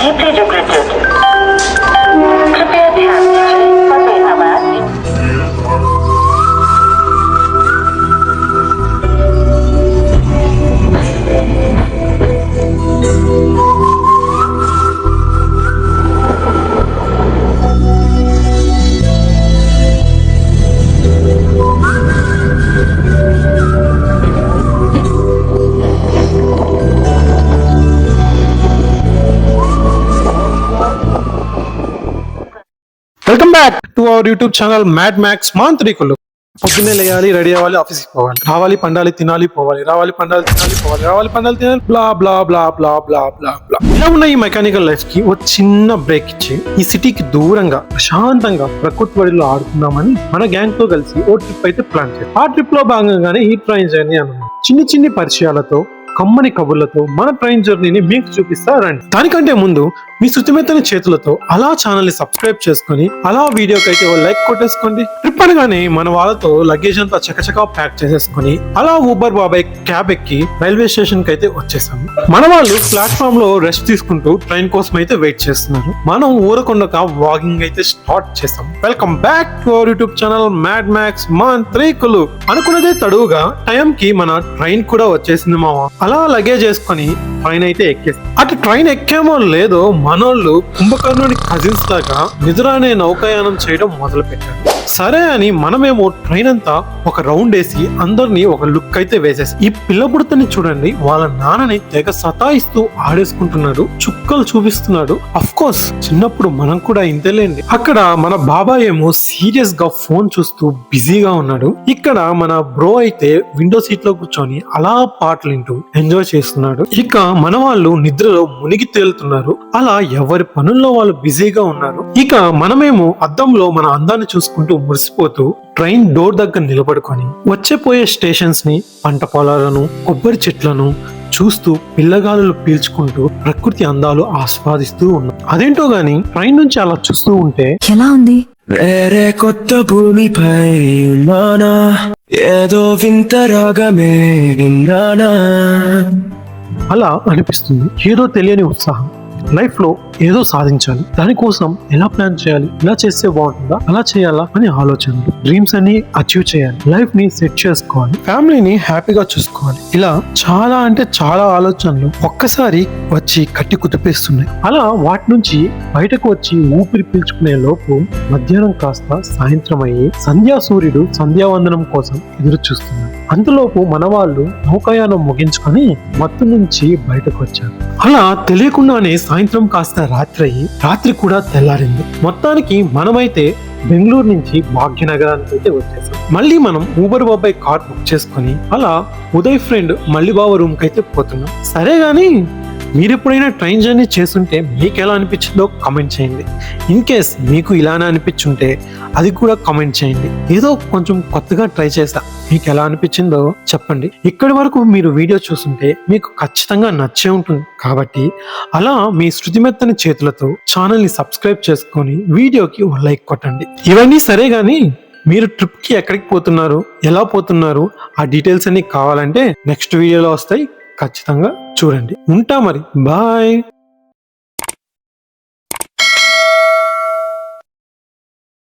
deeply regretted. कृपया ध्यान दीजिए पते आवाज welcome back to our YouTube channel mad max మాంత్రికులు. పొద్దున్నే లేయాలి, రెడీ అవ్వాలి, ఆఫీస్కి పోవాలి, రావాలి పండాలి, తినాలి, పోవాలి, రావాలి పండాలి, తినాలి, పోవాలి, రావాలి పండాలి, తినాలి, బ్లా బ్లా బ్లా బ్లా బ్లా బ్లా బ్లా. ఇలా ఉన్న ఈ మెకానికల్ లైఫ్ కి ఒక చిన్న బ్రేక్ ఇచ్చి ఈ సిటీకి దూరంగా ప్రశాంతంగా ప్రకృతి వడిలో ఆడుకుందామని మన గ్యాంగ్ తో కలిసి ఓ ట్రిప్ అయితే ప్లాన్ చేయాలి. ఆ ట్రిప్ లో భాగంగానే ఈ ట్రైన్ జర్నీ అన్నమాట. చిన్ని చిన్ని పరిచయాలతో, కమ్మని కబుర్లతో మన ట్రైన్ జర్నీని మీకు చూపిస్తా రండి. దానికంటే ముందు మీ శృతిమెత్తని చేతులతో అలా ఛానల్ ని సబ్స్క్రైబ్ చేసుకుని అలా వీడియోకి అయితే ఓ లైక్ కొట్టేసుకోండి. ట్రిప్ అనగానే మన వాళ్ళతో లగేజ్ అంతా చకచకా ప్యాక్ చేసేసుకుని అలా ఊబర్ బాబాయ్ క్యాబ్ ఎక్కి రైల్వే స్టేషన్ కి అయితే వచ్చేసాము. మన వాళ్ళు ప్లాట్ఫామ్ లో రెస్ట్ తీసుకుంటూ ట్రైన్ కోసం అయితే వెయిట్ చేస్తున్నారు. మనం ఊరకొండక వాకింగ్ అయితే స్టార్ట్ చేసాం. Welcome back to our YouTube channel mad max మాంత్రికులు. అనుకున్నదే తడువుగా టైం కి మన ట్రైన్ కూడా వచ్చేసింది మామ. అలా లగేజ్ వేసుకొని ట్రైన్ అయితే ఎక్కేస్తాం. అటు ట్రైన్ ఎక్కామో లేదో మనోళ్ళు కుంభకర్ణుని కజిన్స్ లాగా నిద్రానే నౌకాయానం చేయడం మొదలు పెట్టారు. సరే అని మనమేమో ట్రైన్ అంతా ఒక రౌండ్ వేసి అందరినీ ఒక లుక్ అయితే వేసేసి ఈ పిల్ల బుడతని చూడండి, వాళ్ళ నాన్నని తెగ సతాయిస్తూ ఆడేసుకుంటున్నాడు, చుక్కలు చూపిస్తున్నాడు. అఫ్ కోర్స్ చిన్నప్పుడు మనం కూడా ఇంతేలేండి. అక్కడ మన బాబాయ్ ఏమో సీరియస్ గా ఫోన్ చూస్తూ బిజీగా ఉన్నాడు. ఇక్కడ మన బ్రో అయితే విండో సీట్ లో కూర్చొని అలా పాటలు వింటూ ఎంజాయ్ చేస్తున్నాడు. ఇక మన వాళ్ళు నిద్రలో మునిగి తేలుతున్నారు. అలా ఎవరి పనుల్లో వాళ్ళు బిజీగా ఉన్నారు. ఇక మనమేమో అద్దంలో మన అందాన్ని చూసుకుంటూ మురిసిపోతూ ట్రైన్ డోర్ దగ్గర నిలబడుకొని వచ్చేపోయే స్టేషన్స్ ని, పంట పొలాలను, కొబ్బరి చెట్లను చూస్తూ పిల్లగాలులు పీల్చుకుంటూ ప్రకృతి అందాలు ఆస్వాదిస్తూ ఉన్నాం. అదేంటో గాని ట్రైన్ నుంచి అలా చూస్తూ ఉంటే ఎలా ఉంది? వేరే కొత్త భూమిపై ఉన్నానా, ఏదో వింత రాగమే విన్నానా అలా అనిపిస్తుంది. ఏదో తెలియని ఉత్సాహం. లైఫ్ లో ఏదో సాధించాలి, దానికోసం ఎలా ప్లాన్ చేయాలి, ఇలా చేస్తే బాగుంటుందా, అలా చేయాలా అని ఆలోచనలు, డ్రీమ్స్ అన్ని అచీవ్ చేయాలి, లైఫ్ ని సెట్ చేసుకోవాలి, ఫ్యామిలీని హ్యాపీగా చూసుకోవాలి. ఇలా చాలా అంటే చాలా ఆలోచనలు ఒక్కసారి వచ్చి కట్టి కుదిపేస్తున్నాయి. అలా వాటి నుంచి బయటకు వచ్చి ఊపిరి పీల్చుకునే లోపు మధ్యాహ్నం కాస్త సాయంత్రం అయ్యి సంధ్యా సూర్యుడు సంధ్యావందనం కోసం ఎదురు చూస్తున్నాడు. అంతలోపు మన వాళ్ళు నౌకాయానం ముగించుకొని మత్తు నుంచి బయటకు వచ్చారు. అలా తెలియకుండానే సాయంత్రం కాస్త రాత్రి అయ్యి రాత్రి కూడా తెల్లారింది. మొత్తానికి మనమైతే బెంగళూరు నుంచి భాగ్యనగరానికి అయితే వచ్చేసాం. మళ్ళీ మనం ఊబర్ బాబాయ్ కార్ బుక్ చేసుకుని అలా ఉదయ్ ఫ్రెండ్ మళ్ళీ బాబా రూమ్ కి అయితే పోతున్నాం. సరే గాని మీరు ఎప్పుడైనా ట్రైన్ జర్నీ చేస్తుంటే మీకు ఎలా అనిపించిందో కామెంట్ చేయండి. ఇన్ కేస్ మీకు ఇలానే అనిపించుంటే అది కూడా కామెంట్ చేయండి. ఏదో కొంచెం కొత్తగా ట్రై చేసా, మీకు ఎలా అనిపించిందో చెప్పండి. ఇక్కడి వరకు మీరు వీడియో చూస్తుంటే మీకు ఖచ్చితంగా నచ్చే ఉంటుంది. కాబట్టి అలా మీ శృతిమెత్తని చేతులతో ఛానల్ ని సబ్స్క్రైబ్ చేసుకొని వీడియోకి ఒక లైక్ కొట్టండి. ఇవన్నీ సరే గాని మీరు ట్రిప్ కి ఎక్కడికి పోతున్నారు, ఎలా పోతున్నారు, ఆ డీటెయిల్స్ అన్ని కావాలంటే నెక్స్ట్ వీడియోలో వస్తాయి. ఖచ్చితంగా చూడండి. ఉంటా మరి, బాయ్.